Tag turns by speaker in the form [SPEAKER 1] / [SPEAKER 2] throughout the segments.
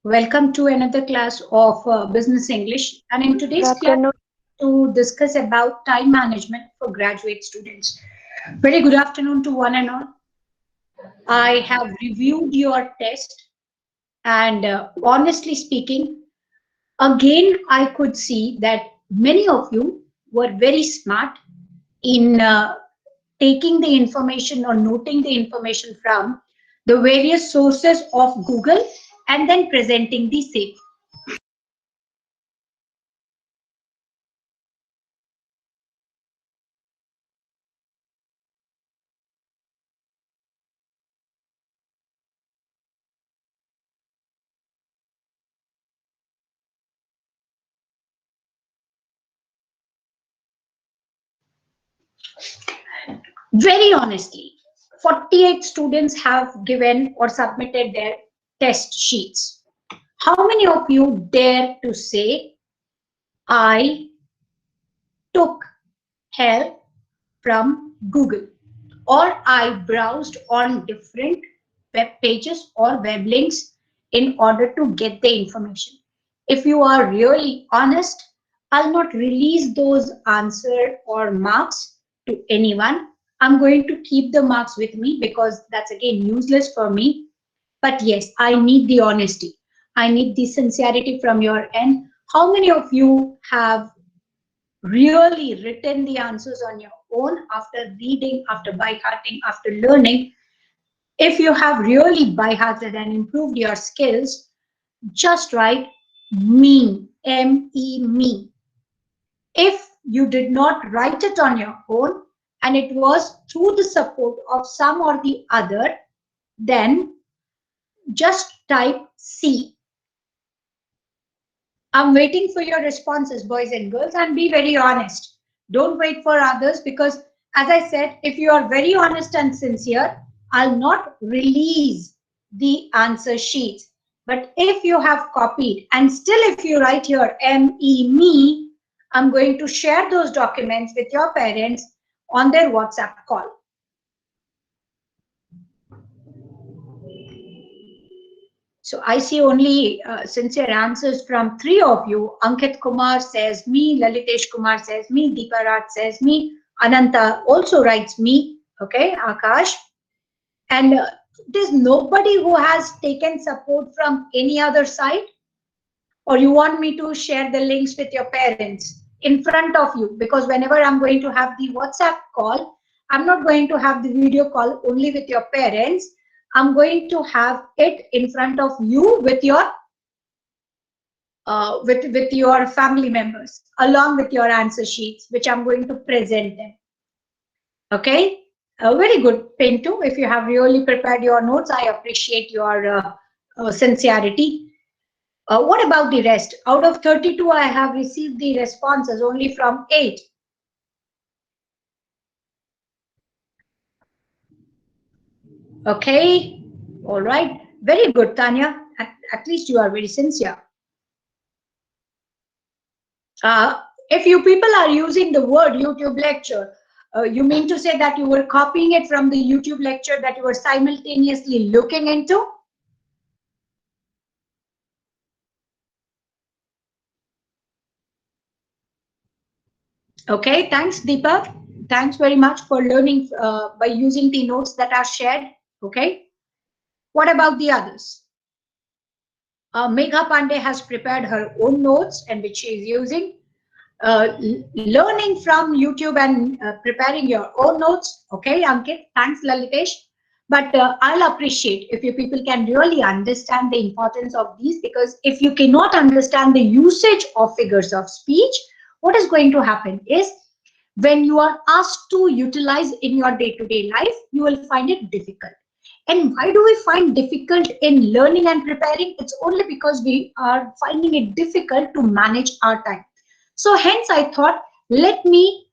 [SPEAKER 1] Welcome to another class of Business English. And in
[SPEAKER 2] Good
[SPEAKER 1] today's class,
[SPEAKER 2] afternoon.
[SPEAKER 1] to discuss about time management for graduate students. Very good afternoon to one and all. I have reviewed your test, and honestly speaking, again, I could see that many of you were very smart in taking the information or noting the information from the various sources of Google and then presenting the same. Very honestly, 48 students have given or submitted their test sheets. How many of you dare to say, I took help from Google or I browsed on different web pages or web links in order to get the information? If you are really honest, I'll not release those answer or marks to anyone. I'm going to keep the marks with me because that's again useless for me. But yes, I need the honesty. I need the sincerity from your end. How many of you have really written the answers on your own after reading, after by hearting, after learning? If you have really by hearted and improved your skills, just write me, M-E, me. If you did not write it on your own and it was through the support of some or the other, then just type C. I'm waiting for your responses, boys and girls, and be very honest. Don't wait for others because, as I said, if you are very honest and sincere, I'll not release the answer sheets. But if you have copied and still if you write here M-E, me, I'm going to share those documents with your parents on their WhatsApp call. So I see only sincere answers from three of you. Ankit Kumar says me, Lalitesh Kumar says me, Deepa Raj says me, Ananta also writes me, okay, Akash. And there's nobody who has taken support from any other side? Or you want me to share the links with your parents in front of you? Because whenever I'm going to have the WhatsApp call, I'm not going to have the video call only with your parents. I'm going to have it in front of you with your family members along with your answer sheets, which I'm going to present them. Okay, very good, Pinto. If you have really prepared your notes, I appreciate your sincerity. What about the rest? Out of 32, I have received the responses only from 8. Okay, all right, very good, Tanya. At least you are very sincere. If you people are using the word YouTube lecture, you mean to say that you were copying it from the YouTube lecture that you were simultaneously looking into? Okay, thanks, Deepak. Thanks very much for learning by using the notes that are shared. Okay, what about the others? Megha Pandey has prepared her own notes and which she is using. Learning from YouTube and preparing your own notes. Okay, Ankit, thanks, Lalitesh. But I'll appreciate if you people can really understand the importance of these, because if you cannot understand the usage of figures of speech, what is going to happen is when you are asked to utilize in your day-to-day life, you will find it difficult. And why do we find difficult in learning and preparing? It's only because we are finding it difficult to manage our time. So hence I thought, let me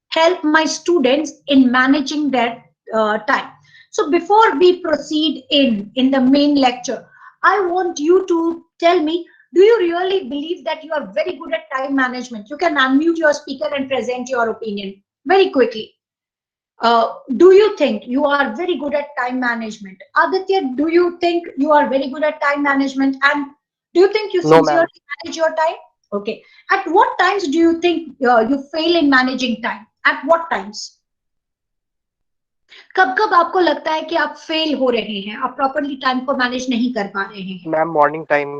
[SPEAKER 1] help my students in managing their time. So before we proceed in the main lecture, I want you to tell me, do you really believe that you are very good at time management? You can unmute your speaker and present your opinion very quickly. Do you think you are very good at time management? Aditya, do you think you are very good at time management? And Do you think you
[SPEAKER 2] No, ma'am.
[SPEAKER 1] sincerely manage your time? Okay. At what times do you think you fail in managing time? At what times? कब कब आपको लगता है कि आप fail हो रहे हैं, आप प्रॉपरली टाइम को मैनेज नहीं कर पा रहे हैं?
[SPEAKER 2] Ma'am morning time.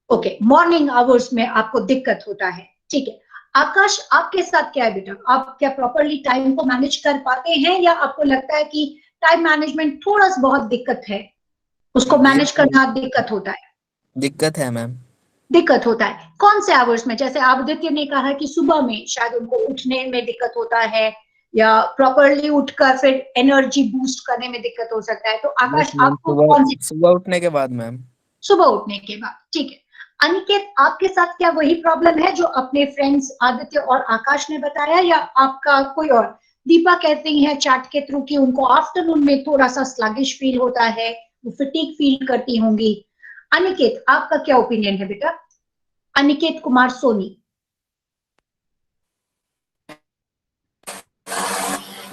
[SPEAKER 1] Okay, morning hours में आपको दिक्कत होता है, ठीक है। आकाश, आपके साथ क्या है बेटा? आप क्या प्रॉपरली टाइम को मैनेज कर पाते हैं, या आपको लगता है कि टाइम मैनेजमेंट थोड़ा सा बहुत दिक्कत है, उसको मैनेज करना दिक्कत होता है?
[SPEAKER 3] दिक्कत है मैम।
[SPEAKER 1] दिक्कत होता है कौन से आवर्स में? जैसे आदित्य ने कहा कि सुबह में शायद उनको उठने में दिक्कत होता है, या प्रॉपरली उठकर फिर एनर्जी बूस्ट करने में दिक्कत हो सकता है। तो आकाश, आपको कौन से?
[SPEAKER 3] सुबह उठने के बाद मैम।
[SPEAKER 1] सुबह उठने के बाद, ठीक है। अनिकेत, आपके साथ क्या वही प्रॉब्लम है जो अपने फ्रेंड्स आदित्य और आकाश ने बताया, या आपका कोई और? दीपा कहती है चैट के थ्रू कि उनको आफ्टरनून में थोड़ा सा स्लगिश फील होता है, वो फटीग फील करती होंगी। अनिकेत, आपका क्या ओपिनियन है बेटा? अनिकेत कुमार सोनी।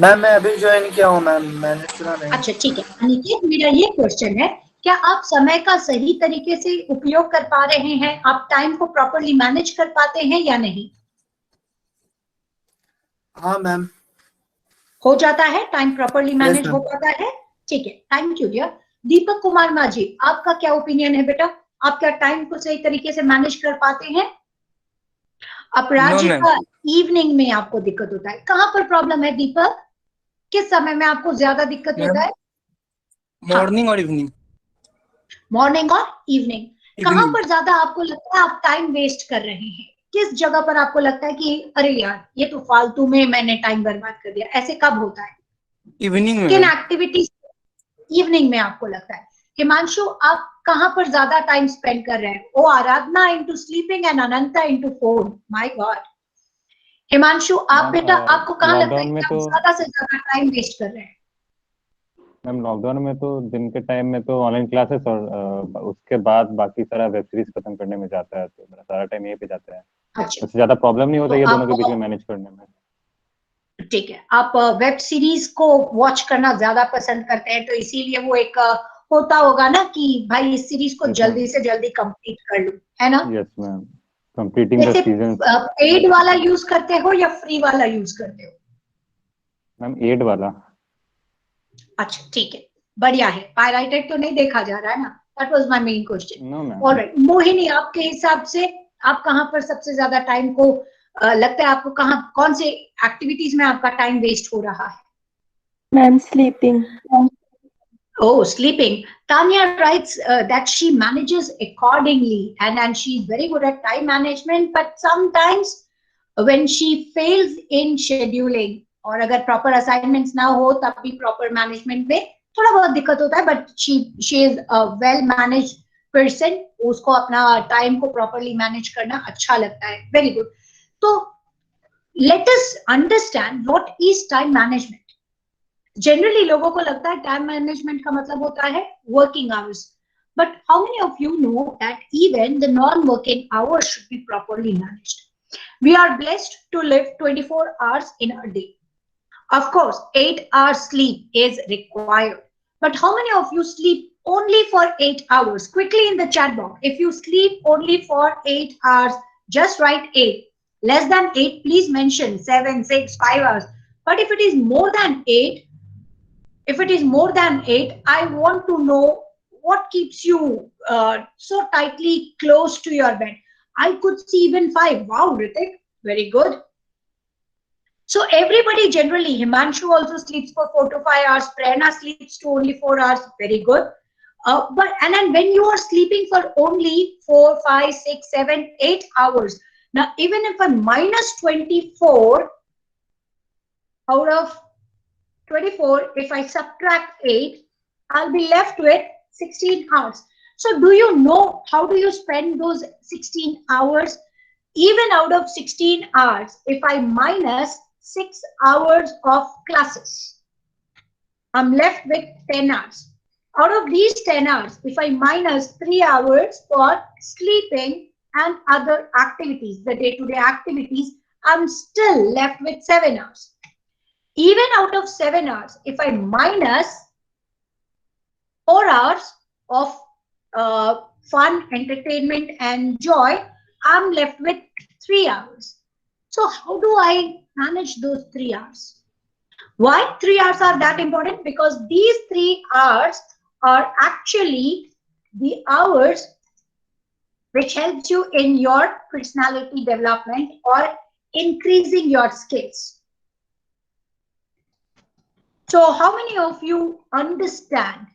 [SPEAKER 4] मैम मैं अभी ज्वाइन किया हूँ मैम, मैंने सुना नहीं।
[SPEAKER 1] अच्छा, ठीक है अनिकेत, मेरा ये क्वेश्चन है, क्या आप समय का सही तरीके से उपयोग कर पा रहे हैं? आप टाइम को प्रॉपरली मैनेज कर पाते हैं या नहीं?
[SPEAKER 4] हाँ मैम।
[SPEAKER 1] हो जाता है, टाइम प्रॉपरली मैनेज
[SPEAKER 4] मैम।
[SPEAKER 1] हो पाता है, ठीक है। Thank you dear. Deepak Kumar Majhi, आपका क्या ओपिनियन है बेटा? आप क्या टाइम को सही तरीके से मैनेज कर पाते हैं? अपराजिता, इवनिंग में आपको दिक्कत होता है, कहाँ पर प्रॉब्लम है दीपक? किस समय में आपको ज्यादा दिक्कत होता है?
[SPEAKER 3] मॉर्निंग और इवनिंग।
[SPEAKER 1] मॉर्निंग और इवनिंग। कहाँ पर ज्यादा आपको लगता है आप टाइम वेस्ट कर रहे हैं? किस जगह पर आपको लगता है कि अरे यार ये तो फालतू में मैंने टाइम बर्बाद कर दिया? ऐसे कब होता है?
[SPEAKER 3] इवनिंग में।
[SPEAKER 1] किन एक्टिविटीज इवनिंग में आपको लगता है? हिमांशु, आप कहाँ पर ज्यादा टाइम स्पेंड कर रहे हैं? Oh Aradhana into sleeping and Ananta into phone, my god. Himanshu, आप बेटा, आपको कहाँ लगता है
[SPEAKER 5] लॉकडाउन में
[SPEAKER 1] कि आप
[SPEAKER 5] तो
[SPEAKER 1] ज्यादा से ज्यादा टाइम वेस्ट कर रहे हैं?
[SPEAKER 5] मैम लॉकडाउन में तो दिन के टाइम में तो ऑनलाइन क्लासेस और उसके बाद बाकी सारा वेब सीरीज खत्म करने में जाता है, तो मेरा सारा टाइम यहीं पे जाता है।
[SPEAKER 1] अच्छा,
[SPEAKER 5] उससे ज्यादा प्रॉब्लम नहीं होता
[SPEAKER 1] तो
[SPEAKER 5] ये दोनों के
[SPEAKER 1] आप,
[SPEAKER 5] बीच में मैनेज करने में।
[SPEAKER 1] ठीक है, आप वेब सीरीज को वॉच करना ज्यादा पसंद करते हैं, तो इसीलिए वो एक होता होगा ना कि भाई इस सीरीज को
[SPEAKER 5] यस मैम।
[SPEAKER 1] जल्दी से जल्दी कंप्लीट कर लूं, है ना?
[SPEAKER 5] यस मैम, कंप्लीटिंग द
[SPEAKER 1] वैसे
[SPEAKER 5] सीजन।
[SPEAKER 1] पेड वाला यूज करते हो या फ्री वाला यूज करते हो?
[SPEAKER 5] मैम एड वाला।
[SPEAKER 1] अच्छा, ठीक है, बढ़िया है। पायराइटेड तो नहीं देखा जा रहा है ना? That was my main question.
[SPEAKER 5] No ma'am.
[SPEAKER 1] Alright, Mohini, आपके हिसाब से आप कहाँ पर सबसे ज्यादा टाइम को लगता है आपको, कहाँ कौन से एक्टिविटीज में आपका टाइम वेस्ट हो रहा है?
[SPEAKER 6] Ma'am sleeping.
[SPEAKER 1] Oh, sleeping. Tanya writes that she manages accordingly, and she's very good at time management, but sometimes when she fails in scheduling, और अगर proper assignments ना हो तब भी proper management में थोड़ा बहुत दिक्कत होता है, but she is a well managed person, उसको अपना time को properly manage करना अच्छा लगता है। Very good. तो let us understand what is time management. Generally लोगों को लगता है टाइम मैनेजमेंट का मतलब होता है working hours, but how many of you know that even the non working hours should be properly managed? We are blessed to live 24 hours in a day. Of course 8 hours sleep is required, but how many of you sleep only for 8 hours? Quickly in the chat box, if you sleep only for 8 hours, just write 8. Less than 8, please mention 7, 6, 5 hours. But if it is more than 8, if it is more than 8, I want to know what keeps you so tightly close to your bed. I could see even 5. Wow, Ritik, very good. So everybody generally, Himanshu also sleeps for 4 to 5 hours, Prerna sleeps to only 4 hours, very good. But and then when you are sleeping for only 4, 5, 6, 7, 8 hours, now even if I'm minus 24 out of 24, if I subtract 8, I'll be left with 16 hours. So do you know how do you spend those 16 hours? Even out of 16 hours, if I minus 6 hours of classes, I'm left with 10 hours. Out of these 10 hours, if I minus 3 hours for sleeping and other activities, the day-to-day activities, I'm still left with 7 hours. Even out of 7 hours, if I minus 4 hours of fun, entertainment, and joy, I'm left with 3 hours. So how do I manage those 3 hours? Why 3 hours are that important? Because these 3 hours are actually the hours which helps you in your personality development or increasing your skills. So how many of you understand?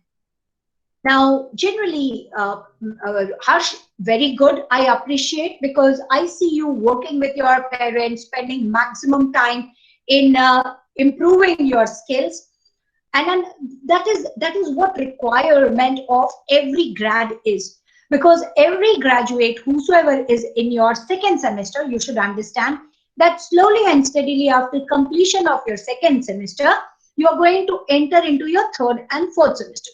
[SPEAKER 1] Now, generally, Harsh, very good. I appreciate, because I see you working with your parents, spending maximum time in improving your skills, and then that is what requirement of every grad is. Because every graduate, whosoever is in your second semester, you should understand that slowly and steadily after completion of your second semester, you are going to enter into your third and fourth semester.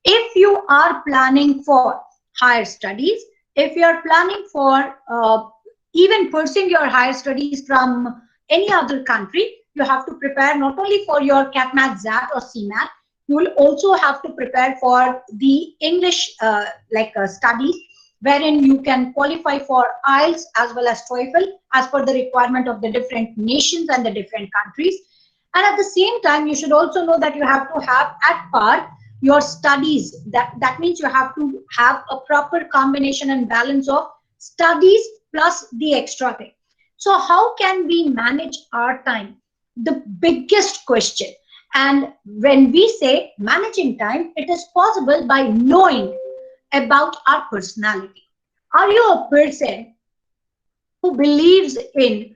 [SPEAKER 1] If you are planning for higher studies, if you are planning for even pursuing your higher studies from any other country, you have to prepare not only for your CAT-MAT, XAT or CMAT, you will also have to prepare for the English studies, wherein you can qualify for IELTS as well as TOEFL as per the requirement of the different nations and the different countries. And at the same time, you should also know that you have to have at par your studies. That means you have to have a proper combination and balance of studies plus the extra thing. So how can we manage our time? The biggest question. And when we say managing time, it is possible by knowing about our personality. Are you a person who believes in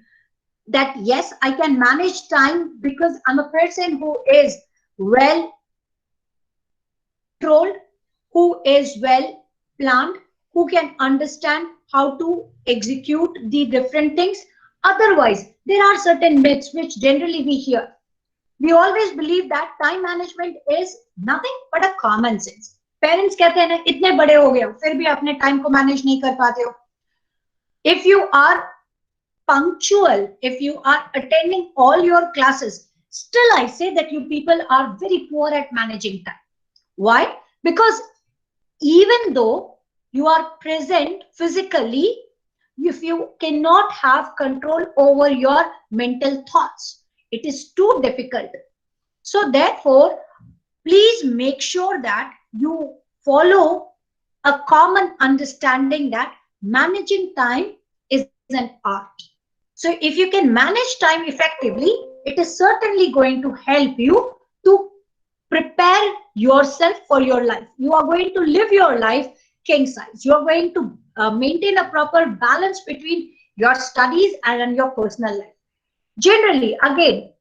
[SPEAKER 1] that, yes, I can manage time because I'm a person who is well controlled, who is well planned, who can understand how to execute the different things? Otherwise, there are certain myths which generally we hear. We always believe that time management is nothing but a common sense. Parents कहते हैं ना, इतने बड़े हो गए हो फिर भी अपने टाइम को मैनेज नहीं कर पाते हो. If you are punctual, if you are attending all your classes, still I say that you people are very poor at managing time. Why? Because even though you are present physically, if you cannot have control over your mental thoughts, it is too difficult. So therefore, please make sure that you follow a common understanding that managing time is an art. So if you can manage time effectively, it is certainly going to help you to prepare yourself for your life. You are going to live your life king size. You are going to maintain a proper balance between your studies and your personal life. Generally, again,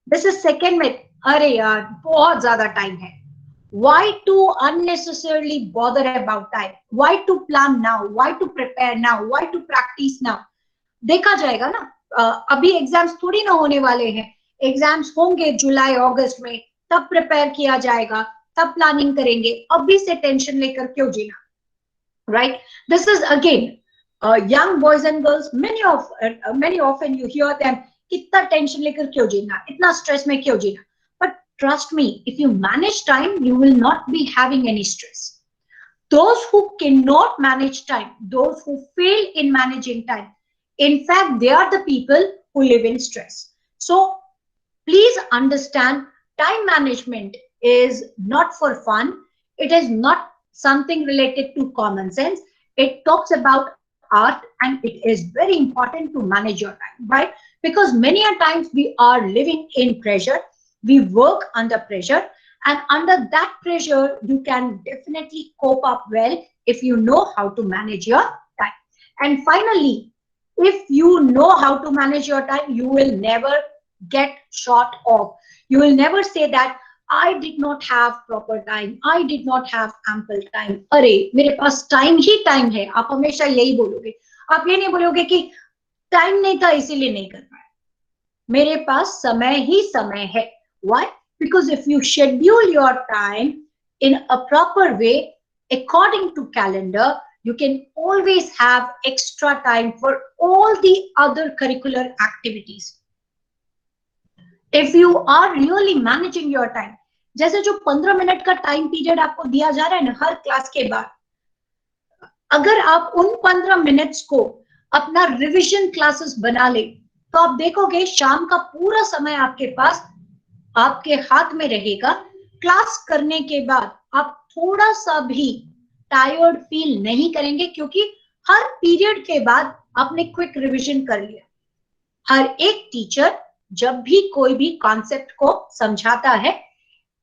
[SPEAKER 1] this is second myth. अरे यार बहुत ज़्यादा time है. Why to unnecessarily bother about time? Why to plan now? Why to prepare now? Why to practice now? देखा जाएगा ना, अभी exams थोड़ी ना होने वाले हैं. एग्जाम्स होंगे जुलाई अगस्त में, तब प्रिपेयर किया जाएगा, तब प्लानिंग करेंगे. अभी से टेंशन लेकर क्यों जीना? Right? This is again young boys and girls. Many often you hear them, कितना टेंशन लेकर क्यों जीना, इतना स्ट्रेस में क्यों जीना? But trust me, if you manage time, you will not be having any stress. Those who cannot manage time, those who fail in managing time, in fact, they are the people who live in stress. So please understand, time management is not for fun. It is not something related to common sense. It talks about art, and it is very important to manage your time, right? Because many a times we are living in pressure. We work under pressure, and under that pressure, you can definitely cope up well if you know how to manage your time. And finally, if you know how to manage your time, you will never get short of. You will never say that I did not have proper time, I did not have ample time. अरे मेरे पास time ही time है. आप हमेशा यही बोलोगे. आप ये नहीं बोलोगे कि time नहीं था इसीलिए नहीं कर पाया. मेरे पास समय ही समय है. Why? Because if you schedule your time in a proper way, according to calendar, you can always have extra time for all the other curricular activities. If you are really managing your time, जैसे जो 15 minute का time period आपको दिया जा रहा है ना हर class के बाद, अगर आप उन 15 मिनट्स को अपना रिवीजन क्लासेस बना ले तो आप देखोगे शाम का पूरा समय आपके पास आपके हाथ में रहेगा। क्लास करने के बाद आप थोड़ा सा भी टायर्ड फील नहीं करेंगे, क्योंकि हर पीरियड के बाद आपने क्विक रिवीजन कर लिया। हर एक टीचर जब भी कोई भी कॉन्सेप्ट को समझाता है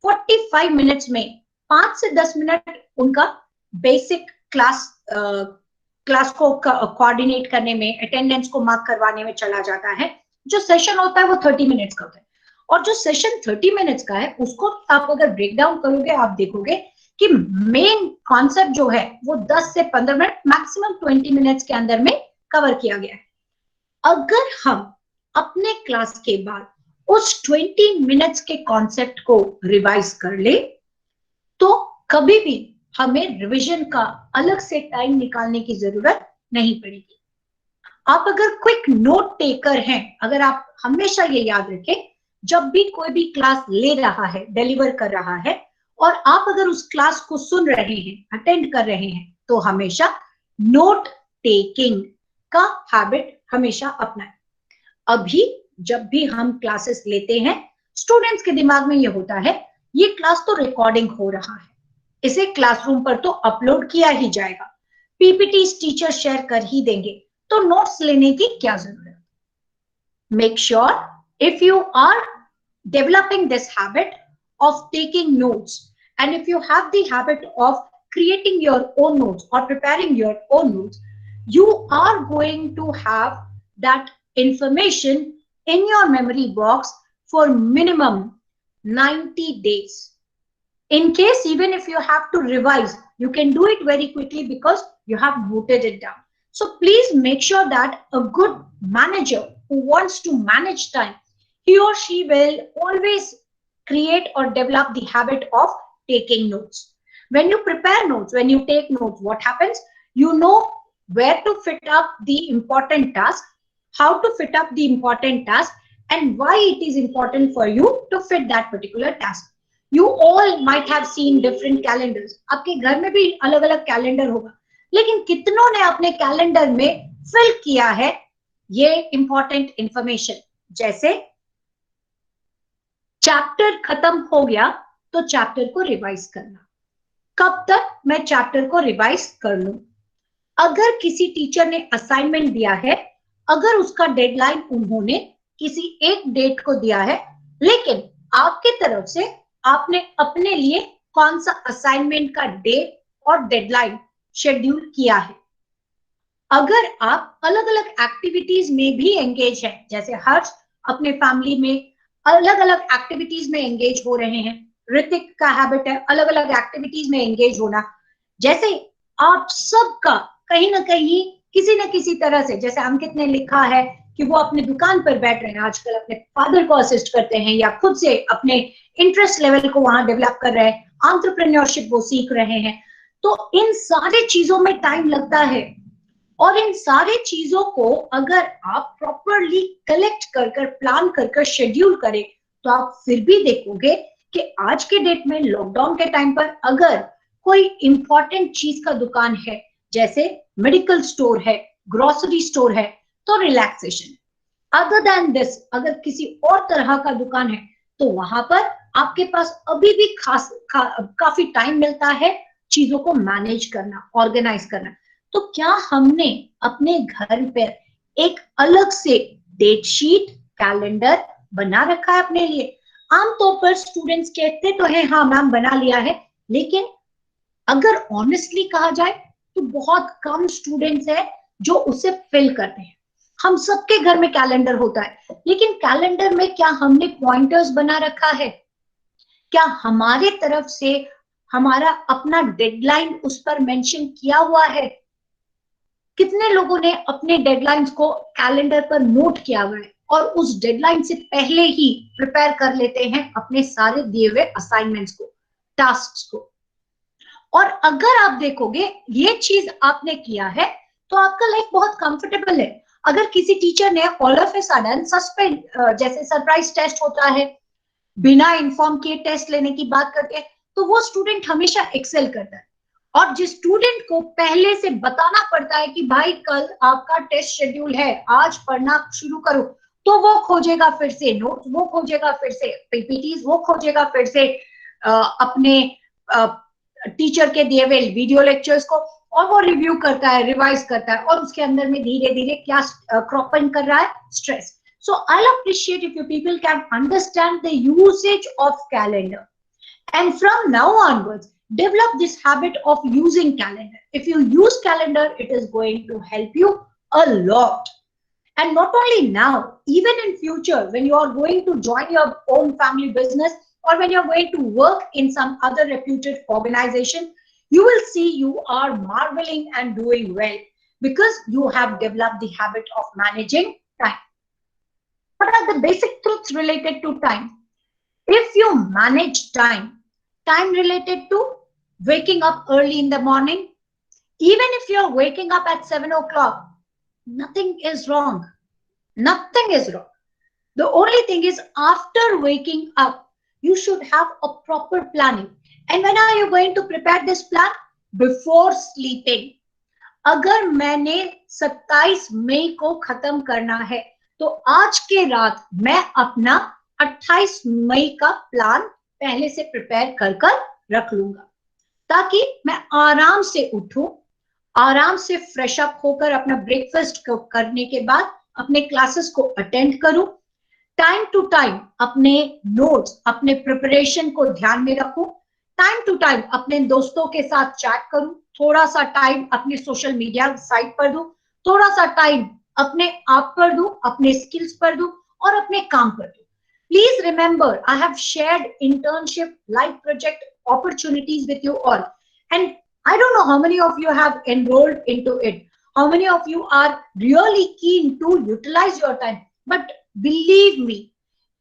[SPEAKER 1] 45 मिनट्स में 5 से 10 मिनट उनका बेसिक क्लास को कोऑर्डिनेट करने में, अटेंडेंस को मार्क करवाने में चला जाता है। जो सेशन होता है वो 30 मिनट्स का होता है, और जो सेशन 30 मिनट्स का है उसको आप अगर ब्रेक डाउन करोगे आप देखोगे कि मेन कॉन्सेप्ट जो है वो 10 से 15 मिनट, मैक्सिमम 20 मिनट्स के अंदर में कवर किया गया है। अगर हम अपने क्लास के बाद उस 20 मिनट्स के कॉन्सेप्ट को रिवाइज कर ले तो कभी भी हमें रिवीजन का अलग से टाइम निकालने की जरूरत नहीं पड़ेगी। आप अगर क्विक नोट टेकर हैं, अगर आप हमेशा ये याद रखें, जब भी कोई भी क्लास ले रहा है, डिलीवर कर रहा है, और आप अगर उस क्लास को सुन रहे हैं, अटेंड कर रहे हैं, तो हमेशा नोट टेकिंग का हैबिट हमेशा अपनाएं। अभी जब भी हम क्लासेस लेते हैं, स्टूडेंट्स के दिमाग में ये होता है ये क्लास तो रिकॉर्डिंग हो रहा है, इसे क्लासरूम पर तो अपलोड किया ही जाएगा, पीपीटी टीचर शेयर कर ही देंगे, तो नोट्स लेने की क्या जरूरत। Make sure if you are developing this habit of taking notes, and if you have the habit of creating your own notes or preparing your own notes, you are going to have that information in your memory box for minimum 90 days. In case even if you have to revise, you can do it very quickly because you have noted it down. So please make sure that a good manager who wants to manage time, he or she will always create or develop the habit of taking notes. When you prepare notes, when you take notes, what happens? You know where to fit up the important task, how to fit up the important task, and why it is important for you to fit that particular task. You all might have seen different calendars. आपके घर में भी अलग अलग calendar होगा, लेकिन कितनों ने अपने कैलेंडर में फिल किया है ये इंपॉर्टेंट इंफॉर्मेशन। जैसे चैप्टर खत्म हो गया तो चैप्टर को रिवाइज करना, कब तक मैं चैप्टर को रिवाइज कर लूं। अगर किसी टीचर ने असाइनमेंट दिया है, अगर उसका डेडलाइन उन्होंने किसी एक डेट को दिया है, लेकिन आपके तरफ से आपने अपने लिए कौन सा असाइनमेंट का डेट और डेडलाइन शेड्यूल किया है। अगर आप अलग अलग एक्टिविटीज में भी एंगेज हैं, जैसे हर्ष अपने फैमिली में अलग अलग एक्टिविटीज में एंगेज हो रहे हैं, ऋतिक का हैबिट है अलग अलग एक्टिविटीज में एंगेज होना, जैसे आप सबका कहीं ना कहीं किसी न किसी तरह से, जैसे अंकित ने लिखा है कि वो अपने दुकान पर बैठ रहे हैं आजकल, अपने फादर को असिस्ट करते हैं या खुद से अपने इंटरेस्ट लेवल को वहां डेवलप कर रहे हैं, एंटरप्रेन्योरशिप वो सीख रहे हैं, तो इन सारे चीजों में टाइम लगता है। और इन सारे चीजों को अगर आप प्रॉपरली कलेक्ट कर कर, प्लान कर कर शेड्यूल करें, तो आप फिर भी देखोगे कि आज के डेट में लॉकडाउन के टाइम पर अगर कोई इंपॉर्टेंट चीज का दुकान है, जैसे मेडिकल स्टोर है, ग्रोसरी स्टोर है, तो रिलैक्सेशन। अदर देन दिस, अगर किसी और तरह का दुकान है तो वहां पर आपके पास अभी भी काफी टाइम मिलता है चीजों को मैनेज करना, ऑर्गेनाइज करना। तो क्या हमने अपने घर पर एक अलग से डेट शीट, कैलेंडर बना रखा है अपने लिए? आमतौर पर स्टूडेंट्स कहते तो हैं हाँ मैम बना लिया है, लेकिन अगर ऑनेस्टली कहा जाए तो बहुत कम स्टूडेंट्स हैं जो उसे फिल करते हैं। हम सबके घर में कैलेंडर होता है, लेकिन कैलेंडर में क्या हमने पॉइंटर्स बना रखा है? क्या हमारे तरफ से हमारा अपना डेडलाइन उस पर मेंशन किया हुआ है? कितने लोगों ने अपने डेडलाइंस को कैलेंडर पर नोट किया हुआ है और उस डेडलाइन से पहले ही प्रिपेयर कर लेते हैं अपने सारे दिए हुए असाइनमेंट्स को, टास्क्स को? और अगर आप देखोगे ये चीज आपने किया है तो आपका लाइफ बहुत कंफर्टेबल है। अगर किसी टीचर ने all of a sudden suspend, जैसे सरप्राइज टेस्ट होता है, बिना इन्फॉर्म किए टेस्ट लेने की बात करते हैं, तो वो स्टूडेंट हमेशा एक्सेल करता है। और जिस स्टूडेंट को पहले से बताना पड़ता है कि भाई कल आपका टेस्ट शेड्यूल है, आज पढ़ना शुरू करो, तो वो खोजेगा फिर से नोट्स, वो खोजेगा फिर से पीपीटीज, वो खोजेगा फिर से अपने टीचर के दिए हुए वीडियो लेक्चर्स को, और वो रिव्यू करता है, रिवाइज करता है, और उसके अंदर में धीरे धीरे क्या क्रॉप इन कर रहा है, stress. So I'll appreciate if you people can understand the usage of calendar, and from now onwards develop this habit of using calendar. If you use calendar, it is going to help you a lot. And not only now, even in future, when you are going to join your own family business, or when you're going to work in some other reputed organization, you will see you are marveling and doing well because you have developed the habit of managing time. What are the basic truths related to time? If you manage time, time related to waking up early in the morning, even if you're waking up at 7 o'clock, nothing is wrong. Nothing is wrong. The only thing is, after waking up, you should have a proper planning. And when are you going to prepare this plan? Before sleeping. अगर मैंने 27 मई को खत्म करना है, तो आज के रात मैं अपना 28 मई का प्लान पहले से प्रिपेयर कर रख लूंगा, ताकि मैं आराम से उठूं, आराम से फ्रेश अप होकर अपना ब्रेकफास्ट करने के बाद अपने क्लासेस को अटेंड करूं, टाइम टू टाइम अपने नोट्स, अपने प्रिपरेशन को ध्यान में रखूं, टाइम टू टाइम अपने दोस्तों के साथ चैट करूं, थोड़ा सा टाइम अपने सोशल मीडिया साइट पर दूं, थोड़ा सा टाइम अपने आप पर दूं, अपने स्किल्स पर दूं, और अपने काम पर दूं. Please remember, I have shared internship live project opportunities with you all, and I don't know how many of you have enrolled into it, how many of you are really keen to utilize your time. But believe me,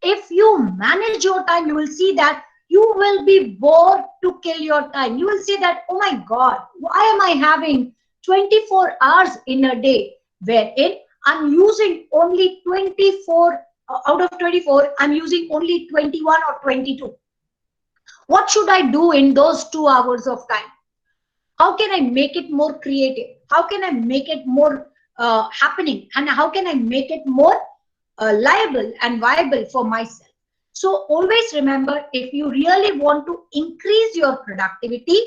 [SPEAKER 1] if you manage your time, you will see that you will be bored to kill your time. You will see that, oh my God, why am I having 24 hours in a day, wherein I'm using only 24 out of 24, I'm using only 21 or 22. What should I do in those 2 hours of time? How can I make it more creative? How can I make it more happening? And how can I make it more liable and viable for myself? So always remember, if you really want to increase your productivity,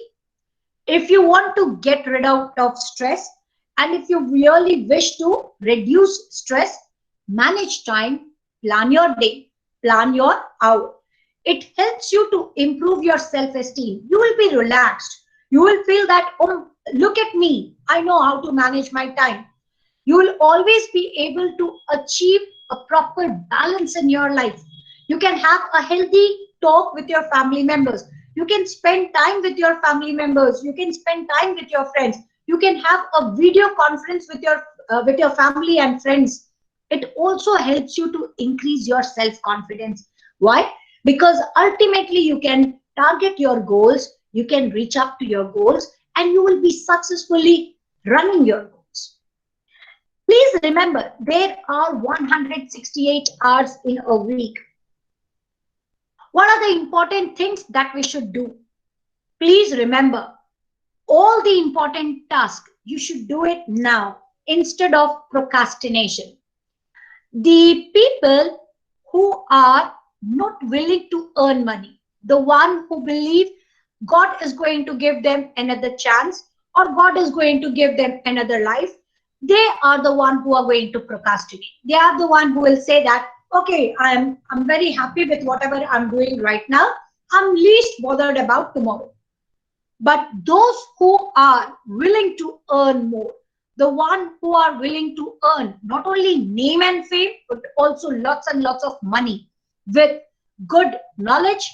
[SPEAKER 1] if you want to get rid of stress, and if you really wish to reduce stress, manage time, plan your day, plan your hour. It helps you to improve your self-esteem. You will be relaxed. You will feel that, oh, look at me, I know how to manage my time. You will always be able to achieve a proper balance in your life. You can have a healthy talk with your family members. You can spend time with your family members. You can spend time with your friends. You can have a video conference with your family and friends. It also helps you to increase your self-confidence. Why? Because ultimately you can target your goals, you can reach up to your goals, and you will be successfully running your goals. Please remember, there are 168 hours in a week. What are the important things that we should do? Please remember, all the important tasks, you should do it now instead of procrastination. The people who are not willing to earn money, the one who believe God is going to give them another chance, or God is going to give them another life, they are the one who are going to procrastinate. They are the one who will say that, okay, I'm very happy with whatever I'm doing right now. I'm least bothered about tomorrow. But those who are willing to earn more, the one who are willing to earn not only name and fame, but also lots and lots of money with good knowledge,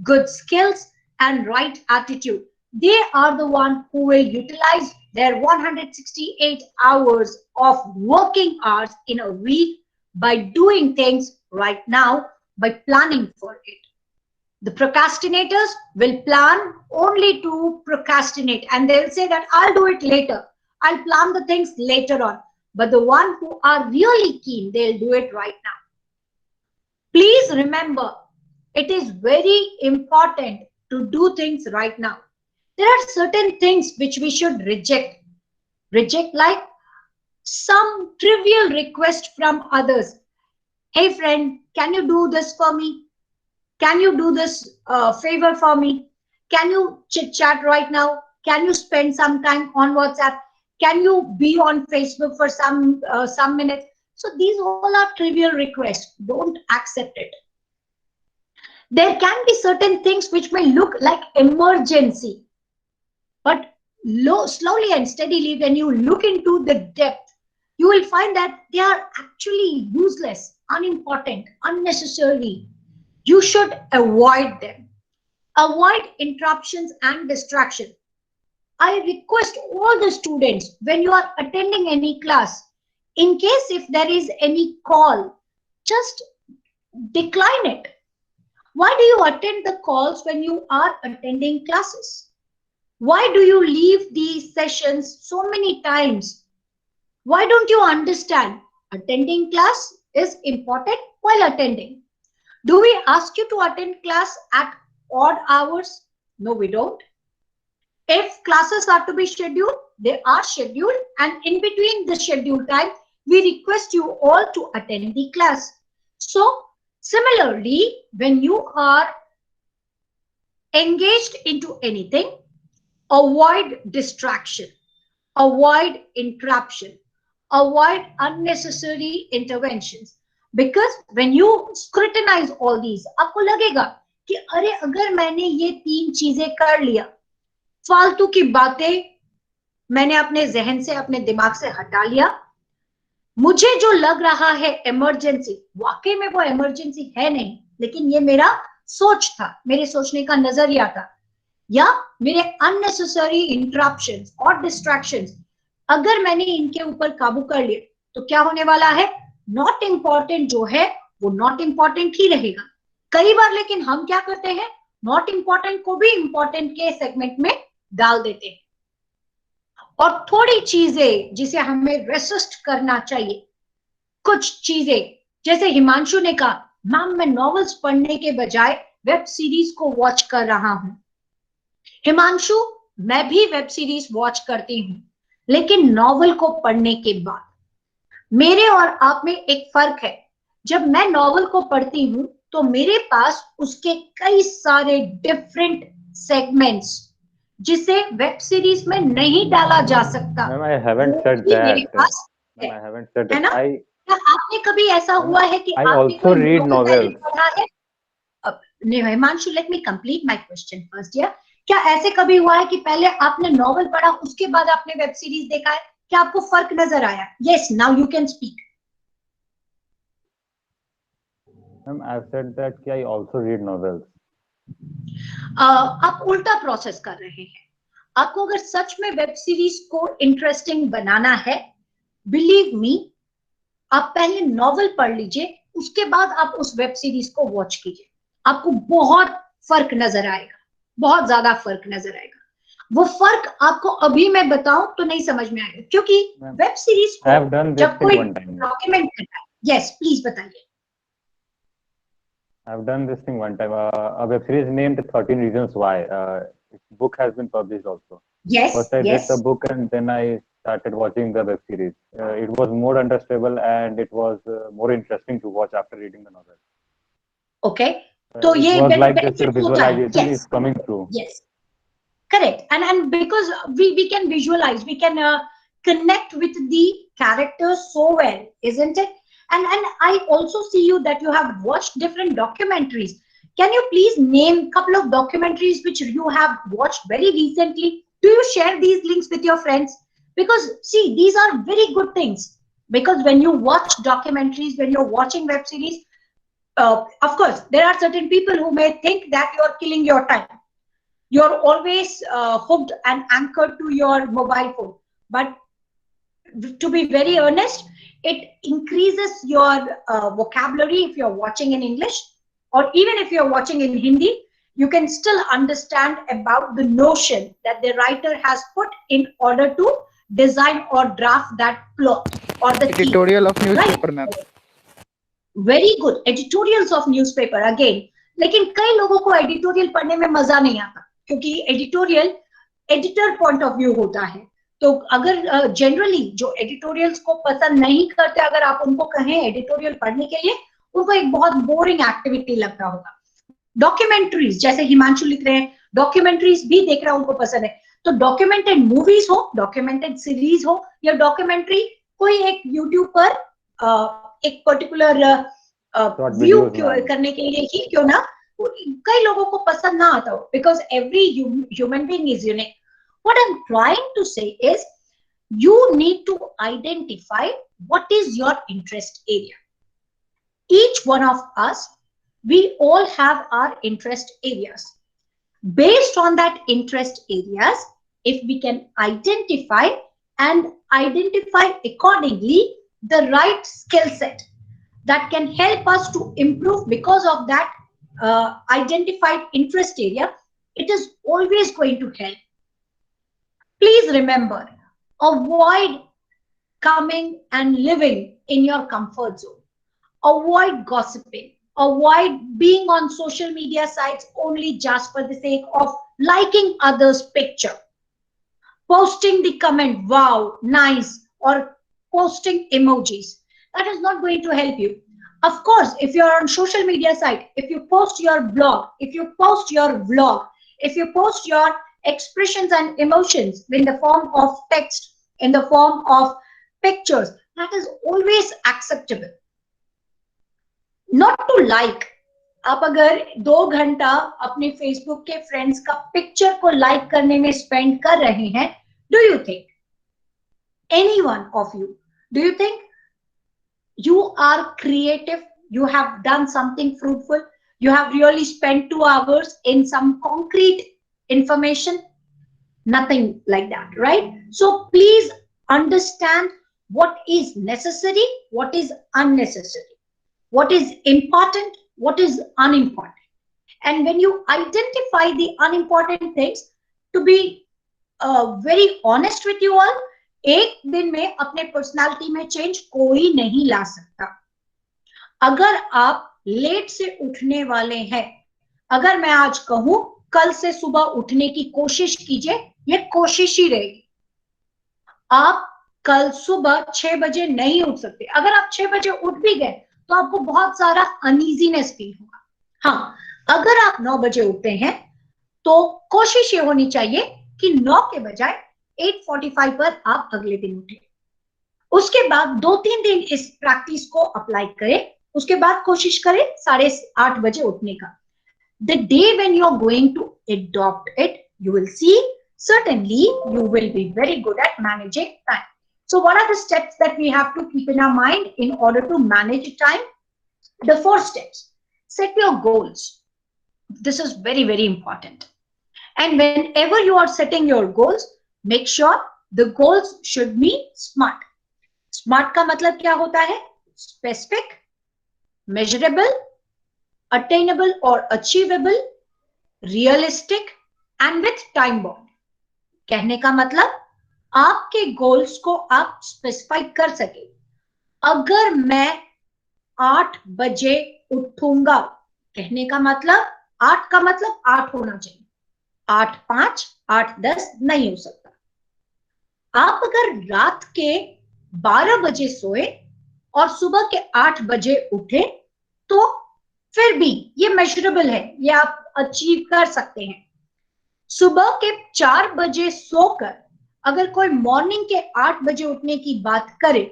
[SPEAKER 1] good skills, and right attitude, they are the one who will utilize their 168 hours of working hours in a week by doing things right now, by planning for it. The procrastinators will plan only to procrastinate, and they'll say that I'll do it later. I'll plan the things later on. But the one who are really keen, they'll do it right now. Please remember, it is very important to do things right now. there are certain things which we should reject. Reject like some trivial request from others. Hey friend, can you do this for me? Can you do this favor for me? Can you chit chat right now? Can you spend some time on WhatsApp? Can you be on Facebook for some minutes? So these all are trivial requests. Don't accept it. There can be certain things which may look like emergency, but slowly and steadily, when you look into the depth, you will find that they are actually useless, unimportant, unnecessary. You should avoid them. Avoid interruptions and distraction. I request all the students, when you are attending any class, in case if there is any call, just decline it. Why do you attend the calls when you are attending classes? Why do you leave these sessions so many times? Why don't you understand? Attending class is important while attending. Do we ask you to attend class at odd hours? No, we don't. If classes are to be scheduled, they are scheduled, and in between the scheduled time, we request you all to attend the class. So, similarly, when you are engaged into anything, avoid distraction, avoid interruption, avoid unnecessary interventions. Because when you scrutinize all these, आपको लगेगा कि अरे अगर मैंने ये 3 चीजें कर लिया, फालतू की बातें मैंने अपने जहन से, अपने दिमाग से हटा लिया, मुझे जो लग रहा है इमरजेंसी, वाकई में वो इमरजेंसी है नहीं, लेकिन ये मेरा सोच था, मेरे सोचने का नजरिया था, या मेरे अननेसेसरी इंटरप्शंस और डिस्ट्रैक्शंस, अगर मैंने इनके ऊपर काबू कर लिया तो क्या होने वाला है? नॉट इम्पॉर्टेंट जो है वो नॉट इम्पॉर्टेंट ही रहेगा. कई बार लेकिन हम क्या करते हैं, नॉट इम्पॉर्टेंट को भी इम्पॉर्टेंट के सेगमेंट में डाल देते हैं. और थोड़ी चीजें जिसे हमें रेसिस्ट करना चाहिए, कुछ चीजें जैसे हिमांशु ने कहा, मैम मैं नॉवेल्स पढ़ने के बजाय वेब सीरीज को वॉच कर रहा हूं. हिमांशु, मैं भी वेब सीरीज वॉच करती हूं, लेकिन नॉवेल को पढ़ने के बाद. मेरे और आप में एक फर्क है. जब मैं नॉवेल को पढ़ती हूं तो मेरे पास उसके कई सारे डिफरेंट सेगमेंट्स जिसे वेब सीरीज में नहीं डाला जा सकता.
[SPEAKER 5] Ma'am, I haven't said
[SPEAKER 1] वो भी मेरे
[SPEAKER 5] that.
[SPEAKER 1] Pass
[SPEAKER 5] Ma'am, I haven't said
[SPEAKER 1] है
[SPEAKER 5] that.
[SPEAKER 1] ना? क्या आपने कभी ऐसा हुआ है कि
[SPEAKER 5] I
[SPEAKER 1] आपने
[SPEAKER 5] also
[SPEAKER 1] कोई
[SPEAKER 5] read
[SPEAKER 1] novel पहले
[SPEAKER 5] novels.
[SPEAKER 1] पढ़ा है? Himanshu, let me complete my question first. या क्या ऐसे कभी हुआ है कि पहले आपने नॉवेल पढ़ा, उसके बाद आपने वेब सीरीज देखा है? क्या आपको फर्क नजर आया? Yes, now you can speak.
[SPEAKER 5] Ma'am, I've said that कि I also read novels.
[SPEAKER 1] आप उल्टा प्रोसेस कर रहे हैं. आपको अगर सच में वेब सीरीज को इंटरेस्टिंग बनाना है, बिलीव मी, आप पहले नॉवेल पढ़ लीजिए, उसके बाद आप उस वेब सीरीज को वॉच कीजिए. आपको बहुत फर्क नजर आएगा, बहुत ज्यादा फर्क नजर आएगा. वो फर्क आपको अभी मैं बताऊं तो नहीं समझ में आएगा, क्योंकि वेब सीरीज को जब कोई डॉक्यूमेंट करता है. यस, प्लीज बताइए.
[SPEAKER 5] I've done this thing one time. A web series named 13 Reasons Why. Book has been published also.
[SPEAKER 1] Yes,
[SPEAKER 5] First I
[SPEAKER 1] yes.
[SPEAKER 5] read the book and then I started watching the web series. It was more understandable and it was more interesting to watch after reading the novel.
[SPEAKER 1] Okay. So
[SPEAKER 5] it
[SPEAKER 1] ये
[SPEAKER 5] was like this
[SPEAKER 1] benefit होता है.
[SPEAKER 5] visualization
[SPEAKER 1] Yes.
[SPEAKER 5] is coming through.
[SPEAKER 1] Yes, correct. And because we can visualize, we can connect with the characters so well, isn't it? And I also see you that you have watched different documentaries. Can you please name a couple of documentaries which you have watched very recently? Do you share these links with your friends? Because see, these are very good things. Because when you watch documentaries, when you're watching web series, of course, there are certain people who may think that you're killing your time. You're always hooked and anchored to your mobile phone. But to be very honest, it increases your vocabulary if you're watching in English, or even if you're watching in Hindi, you can still understand about the notion that the writer has put in order to design or draft that plot or the
[SPEAKER 2] editorial of newspaper,
[SPEAKER 1] right?
[SPEAKER 2] ma'am.
[SPEAKER 1] Very good. Editorials of newspaper again. लेकिन कई लोगों को editorial पढ़ने में मजा नहीं आता, क्योंकि editorial editor point of view होता है। तो अगर जनरली जो एडिटोरियल्स को पसंद नहीं करते, अगर आप उनको कहें एडिटोरियल पढ़ने के लिए, उनको एक बहुत बोरिंग एक्टिविटी लगता होगा। डॉक्यूमेंट्रीज, जैसे हिमांशु लिख रहे हैं, डॉक्यूमेंट्रीज भी देख रहा उनको पसंद है, तो डॉक्यूमेंटेड मूवीज हो, डॉक्यूमेंटेड सीरीज हो, या डॉक्यूमेंट्री कोई एक यूट्यूब पर एक पर्टिकुलर व्यू करने के लिए ही क्यों ना, कई लोगों को पसंद ना आता हो, because every human being is unique. What I'm trying to say is you need to identify what is your interest area. Each one of us, we all have our interest areas. Based on that interest areas, if we can identify accordingly the right skill set that can help us to improve because of that identified interest area, it is always going to help. Please remember, avoid coming and living in your comfort zone. Avoid gossiping. Avoid being on social media sites only just for the sake of liking others' picture. Posting the comment, wow, nice, or posting emojis. That is not going to help you. Of course, if you're on social media site, if you post your blog, if you post your vlog, if you post your expressions and emotions in the form of text, in the form of pictures, that is always acceptable. Not to like. आप अगर 2 घंटा अपने Facebook के friends का picture को like करने में spend कर रहे हैं, do you think, any one of you, do you think you are creative, you have done something fruitful, you have really spent 2 hours in some concrete information? Nothing like that, right? So please understand what is necessary, what is unnecessary, what is important, what is unimportant. And when you identify the unimportant things, to be very honest with you all, एक दिन में अपने personality में change कोई नहीं ला सकता। अगर आप लेट से उठने वाले हैं, अगर मैं आज कहूं कल से सुबह उठने की कोशिश कीजिए, ये कोशिश ही रहेगी। आप कल सुबह 6 बजे नहीं उठ सकते। अगर आप 6 बजे उठ भी गए तो आपको बहुत सारा अनईजीनेस फील होगा। हाँ, अगर आप 9 बजे उठते हैं तो कोशिश ये होनी चाहिए कि 9 के बजाय 8:45 पर आप अगले दिन उठे। उसके बाद 2-3 दिन इस प्रैक्टिस को अप्लाई करें, उसके बाद कोशिश करें 8:30 बजे उठने का। The day when you are going to adopt it, you will see certainly you will be very good at managing time. So what are the steps that we have to keep in our mind in order to manage time? The 4 steps. Set your goals. This is very, very important. And whenever you are setting your goals, make sure the goals should be smart. Smart का मतलब क्या होता है? Specific, measurable, attainable or achievable, realistic and with time bound. कहने का मतलब आपके goals को आप स्पेसिफाई कर सके। अगर मैं 8 बजे उठूंगा, कहने का मतलब 8 का मतलब 8 होना चाहिए, 8:05, 8:10 नहीं हो सकता। आप अगर रात के 12 बजे सोए और सुबह के 8 बजे उठे तो फिर भी ये मेजरेबल है, ये आप अचीव कर सकते हैं। सुबह के 4 बजे सोकर अगर कोई मॉर्निंग के 8 बजे उठने की बात करे,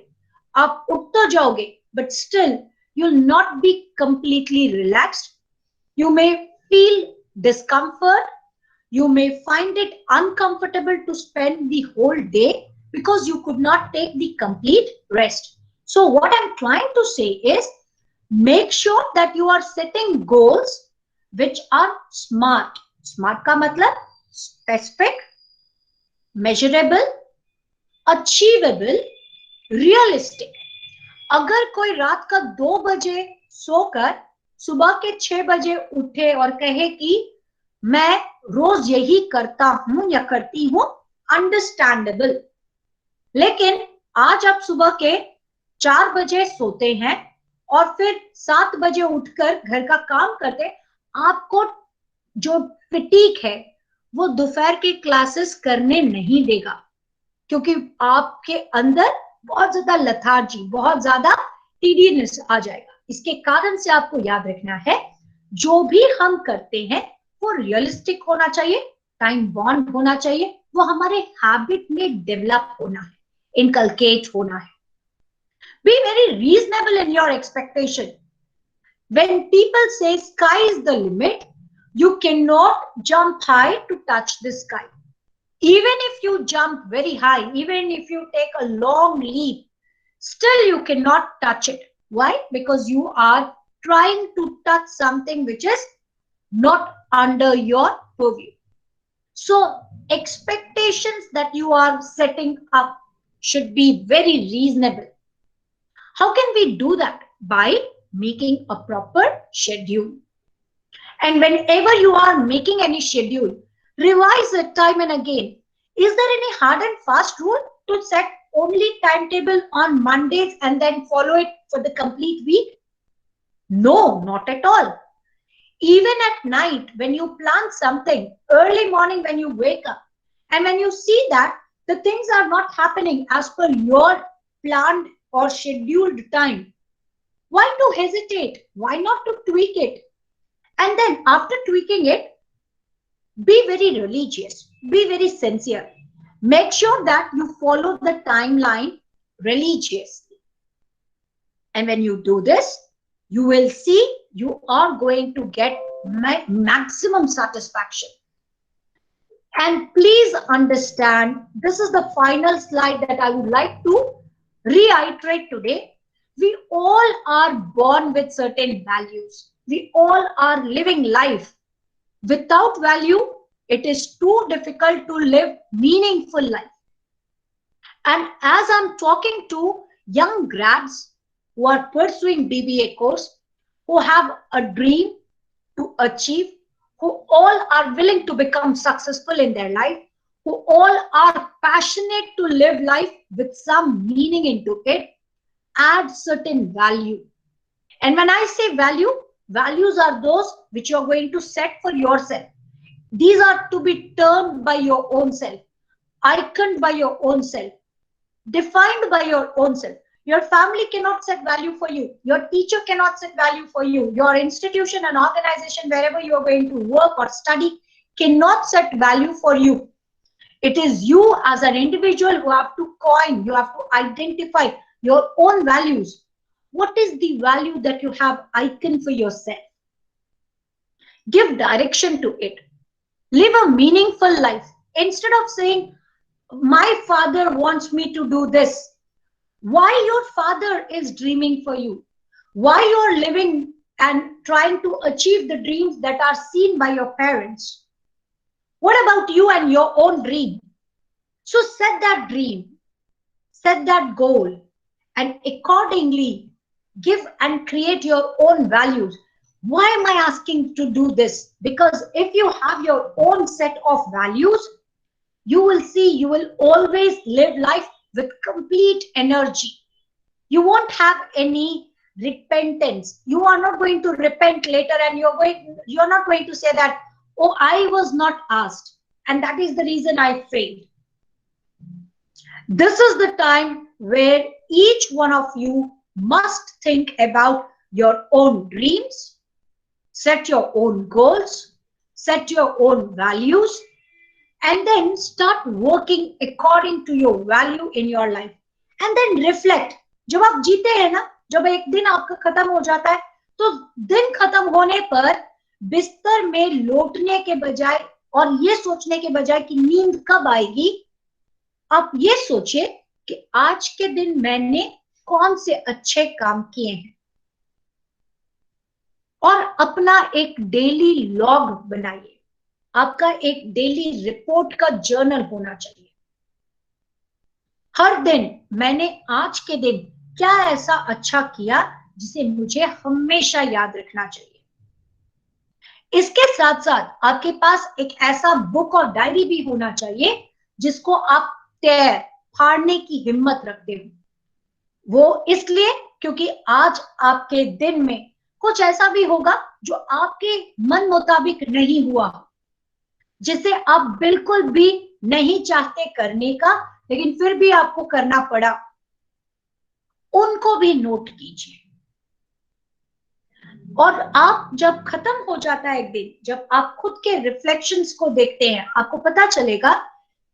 [SPEAKER 1] आप उठ तो जाओगे but still you will not be completely relaxed, you may feel discomfort, you may find it uncomfortable to spend the whole day because you could not take the complete rest. So what I'm trying to say is, make sure that you are setting goals which are smart. Smart का मतलब specific, measurable, achievable, realistic. अगर कोई रात का 2 बजे सोकर सुबह के 6 बजे उठे और कहे कि मैं रोज यही करता हूं या करती हूं, अंडरस्टैंडेबल। लेकिन आज आप सुबह के 4 बजे सोते हैं और फिर 7 बजे उठकर घर का काम करते, आपको जो फिटीक है वो दोपहर के क्लासेस करने नहीं देगा, क्योंकि आपके अंदर बहुत ज्यादा लथार्जी, बहुत ज्यादा टीडीनेस आ जाएगा। इसके कारण से आपको याद रखना है, जो भी हम करते हैं वो रियलिस्टिक होना चाहिए, टाइम बॉन्ड होना चाहिए, वो हमारे हैबिट में डेवलप होना है, इनकलकेट होना है। Be very reasonable in your expectation. When people say sky is the limit, you cannot jump high to touch the sky. Even if you jump very high, even if you take a long leap, still you cannot touch it. Why? Because you are trying to touch something which is not under your purview. So expectations that you are setting up should be very reasonable. How can we do that? By making a proper schedule. And whenever you are making any schedule, revise it time and again. Is there any hard and fast rule to set only timetable on Mondays and then follow it for the complete week? No, not at all. Even at night, when you plan something, early morning when you wake up, and when you see that the things are not happening as per your planned or scheduled time, why to hesitate? Why not to tweak it? And then after tweaking it, be very religious, be very sincere. Make sure that you follow the timeline religiously. And when you do this, you will see you are going to get maximum satisfaction. And please understand, this is the final slide that I would like to reiterate today. We all are born with certain values. We all are living life. Without value, it is too difficult to live meaningful life. And as I'm talking to young grads who are pursuing BBA course, who have a dream to achieve, who all are willing to become successful in their life, who all are passionate to live life with some meaning into it, add certain value. And when I say value, values are those which you're going to set for yourself. These are to be termed by your own self, iconed by your own self, defined by your own self. Your family cannot set value for you. Your teacher cannot set value for you. Your institution and organization, wherever you are going to work or study, cannot set value for you. It is you as an individual who have to coin, you have to identify your own values. What is the value that you have iconed for yourself? Give direction to it. Live a meaningful life. Instead of saying, my father wants me to do this. Why your father is dreaming for you? Why you're living and trying to achieve the dreams that are seen by your parents? What about you and your own dream? So set that dream, set that goal, and accordingly give and create your own values. Why am I asking to do this? Because if you have your own set of values, you will see you will always live life with complete energy. You won't have any repentance. You are not going to repent later, and you're not going to say that, oh, I was not asked, and that is the reason I failed. This is the time where each one of you must think about your own dreams, set your own goals, set your own values, and then start working according to your value in your life. And then reflect. जब आप जीते हैं ना, जब एक दिन आपका खत्म हो जाता है, तो दिन खत्म होने पर बिस्तर में लौटने के बजाय और ये सोचने के बजाय कि नींद कब आएगी, आप ये सोचिए कि आज के दिन मैंने कौन से अच्छे काम किए हैं, और अपना एक डेली लॉग बनाइए। आपका एक डेली रिपोर्ट का जर्नल होना चाहिए। हर दिन मैंने आज के दिन क्या ऐसा अच्छा किया जिसे मुझे हमेशा याद रखना चाहिए। इसके साथ साथ आपके पास एक ऐसा बुक और डायरी भी होना चाहिए जिसको आप फाड़ने की हिम्मत रखते हो। वो इसलिए क्योंकि आज आपके दिन में कुछ ऐसा भी होगा जो आपके मन मुताबिक नहीं हुआ। जिसे आप बिल्कुल भी नहीं चाहते करने का, लेकिन फिर भी आपको करना पड़ा, उनको भी नोट कीजिए। और आप जब खत्म हो जाता है एक दिन, जब आप खुद के रिफ्लेक्शंस को देखते हैं, आपको पता चलेगा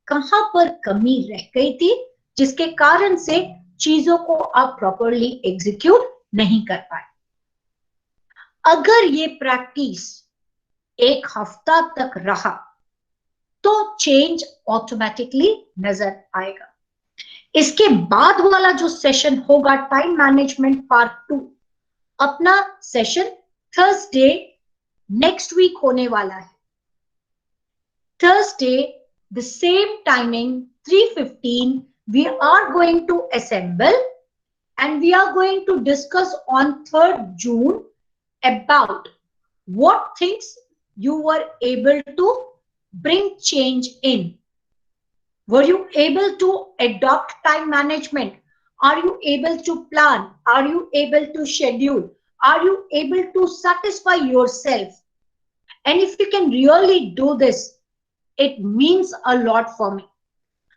[SPEAKER 1] कहां पर कमी रह गई थी, जिसके कारण से चीजों को आप प्रॉपरली एग्जीक्यूट नहीं कर पाए। अगर ये प्रैक्टिस एक हफ्ता तक रहा तो चेंज ऑटोमेटिकली नजर आएगा। इसके बाद वाला जो सेशन होगा टाइम मैनेजमेंट पार्ट 2, अपना सेशन थर्सडे नेक्स्ट वीक होने वाला है। Thursday the same timing 3:15 we are going to assemble and we are going to discuss on 3rd June about what things you were able to bring change in. Were you able to adopt time management? Are you able to plan? Are you able to schedule? Are you able to satisfy yourself? And if you can really do this, it means a lot for me.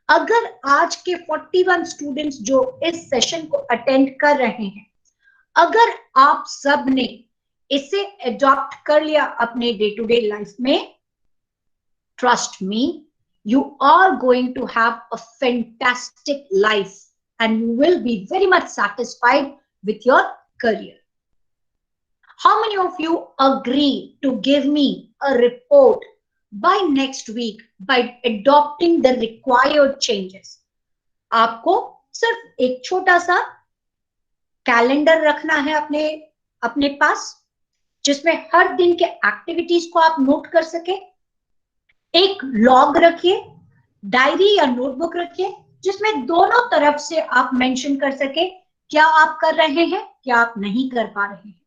[SPEAKER 1] अगर आज के 41 students जो इस session को attend कर रहे हैं, अगर आप सब ने इसे अडॉप्ट कर लिया अपने डे टू डे लाइफ में, trust me, you are going to have a fantastic life and you will be very much satisfied with your career. How many of you agree to give me a report by next week by adopting the required changes? आपको सिर्फ एक छोटा सा calendar रखना है अपने पास, जिसमें हर दिन के एक्टिविटीज को आप नोट कर सके। एक लॉग रखिए, डायरी या नोटबुक रखिए, जिसमें दोनों तरफ से आप मेंशन कर सके क्या आप कर रहे हैं, क्या आप नहीं कर पा रहे हैं।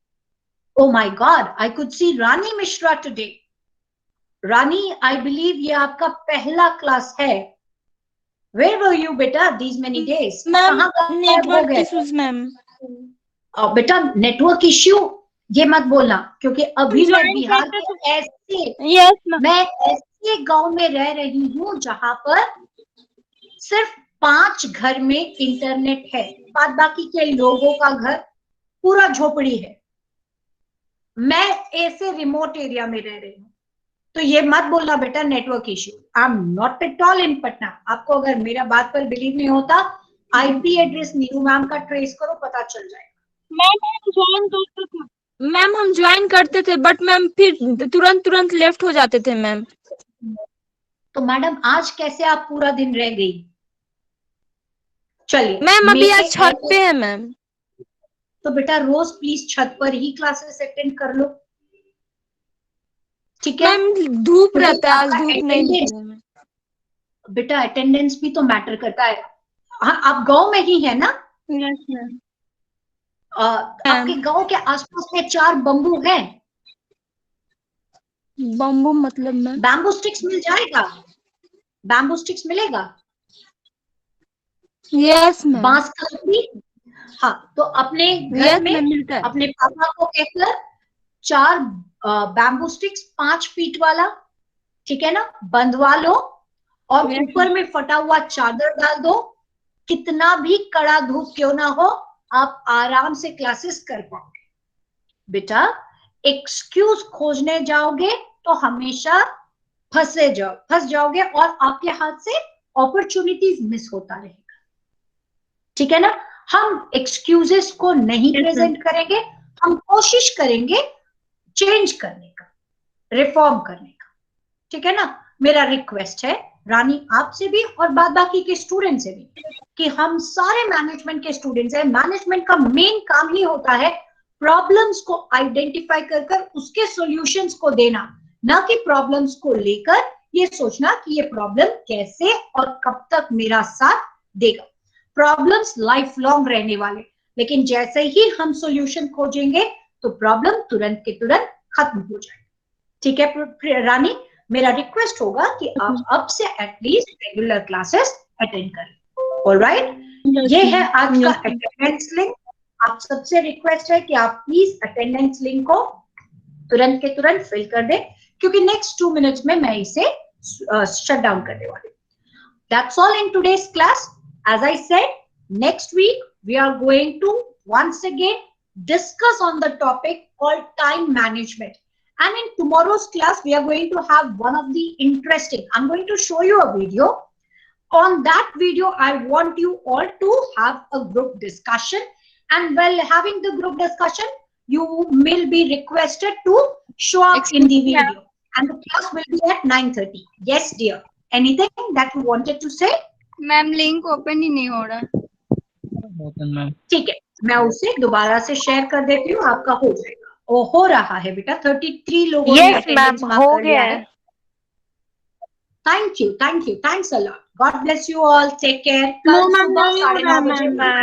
[SPEAKER 1] Oh my God, I could see Rani Mishra today. Rani, I believe ये आपका पहला क्लास है। Where were you बेटा these many days?
[SPEAKER 6] मैम
[SPEAKER 1] कहाँ
[SPEAKER 6] नेटवर्क
[SPEAKER 1] गए?
[SPEAKER 6] Issues ma'am.
[SPEAKER 1] बेटा नेटवर्क इश्यू ये मत बोलना, क्योंकि अभी मैं
[SPEAKER 6] Join
[SPEAKER 1] बिहार
[SPEAKER 6] करते
[SPEAKER 1] के ऐसे
[SPEAKER 6] यस मैम।
[SPEAKER 1] मैं ऐसे गांव में रह रही हूँ जहां पर सिर्फ 5 घर में इंटरनेट है, बाद बाकी के लोगों का घर पूरा झोपड़ी है। मैं ऐसे रिमोट एरिया में रह रही हूँ, तो ये मत बोलना बेटा network issue. I am not at all in Patna. आपको अगर मेरा बात पर बिलीव नहीं होता, आईपी एड्रेस नीरू मैम का ट्रेस करो, पता चल जाएगा।
[SPEAKER 6] मैम हम ज्वाइन करते थे बट मैम फिर तुरंत लेफ्ट हो जाते थे मैम।
[SPEAKER 1] तो मैडम आज कैसे आप पूरा दिन रह गई? चलिए
[SPEAKER 6] मैम अभी
[SPEAKER 1] मेरे
[SPEAKER 6] आज छत पे है मैम।
[SPEAKER 1] तो बेटा रोज प्लीज छत पर ही क्लासेस अटेंड कर लो, ठीक है?
[SPEAKER 6] मैम धूप
[SPEAKER 1] क्योंकि
[SPEAKER 6] रहता है, आज
[SPEAKER 1] आपका
[SPEAKER 6] धूप नहीं
[SPEAKER 1] attendance-
[SPEAKER 6] निकला मैम।
[SPEAKER 1] बेटा अटेंडेंस भी तो मैटर करता है। हाँ, आप गांव में ही है ना?
[SPEAKER 6] Yes ma'am.
[SPEAKER 1] आपके गांव के आसपास में 4 बम्बू है?
[SPEAKER 6] बम्बू मतलब मैम?
[SPEAKER 1] बैम्बू स्टिक्स मिल जाएगा? बैम्बू स्टिक्स मिलेगा?
[SPEAKER 6] Yes ma'am.
[SPEAKER 1] बांस का लकड़ी? हाँ, तो अपने घर
[SPEAKER 6] यस
[SPEAKER 1] में
[SPEAKER 6] मैम मिलता है।
[SPEAKER 1] अपने पापा को कहकर 4 बैम्बू स्टिक्स 5 फीट वाला, ठीक है ना, बंधवा लो और
[SPEAKER 6] Yes,
[SPEAKER 1] ऊपर में फटा हुआ चादर डाल दो। कितना भी कड़ा धूप क्यों ना हो, आप आराम से क्लासेस कर पाओगे। बेटा एक्सक्यूज खोजने जाओगे तो हमेशा फंस जाओगे और आपके हाथ से अपॉर्चुनिटीज मिस होता रहेगा, ठीक है ना? हम एक्सक्यूजेस को नहीं प्रेजेंट करेंगे, हम कोशिश करेंगे चेंज करने का, रिफॉर्म करने का, ठीक है ना? मेरा रिक्वेस्ट है रानी आपसे भी और बाद बाकी के स्टूडेंट से भी कि हम सारे मैनेजमेंट के स्टूडेंट्स हैं। मैनेजमेंट का मेन काम ही होता है प्रॉब्लम्स को आइडेंटिफाई कर उसके सॉल्यूशंस को देना, ना कि प्रॉब्लम्स को लेकर ये सोचना कि ये प्रॉब्लम कैसे और कब तक मेरा साथ देगा। प्रॉब्लम्स लाइफ लॉन्ग रहने वाले, लेकिन जैसे ही हम सॉल्यूशन खोजेंगे तो प्रॉब्लम तुरंत के तुरंत खत्म हो जाएगी, ठीक है रानी? मेरा रिक्वेस्ट होगा कि आप अब से एटलीस्ट रेगुलर क्लासेस अटेंड करें। ऑलराइट, ये है आज का अटेंडेंस लिंक। आप सबसे रिक्वेस्ट है कि आप प्लीज अटेंडेंस लिंक को तुरंत के तुरंत फिल कर दें, क्योंकि नेक्स्ट 2 मिनट्स में मैं इसे शट डाउन करने वाले. That's all in today's class. As I said, next week we are going to once again discuss on the topic called time management. And in tomorrow's class, we are going to have one of the interesting, I'm going to show you a video. On that video, I want you all to have a group discussion. And while having the group discussion, you will be requested to show up in the video. And the class will be at 9:30. Yes, dear. Anything that you wanted to say?
[SPEAKER 6] Ma'am link open ही नहीं हो रहा.
[SPEAKER 1] ठीक है, मैं उसे दोबारा से शेयर कर देती हूँ, आपका हो जाएगा. ओ हो रहा है बेटा. 33 लोगों ने अटेंडेंस मार्क कर लिया है. Thank you, thanks a lot. God bless you all. Take care. कल सुबह 9:30 बजे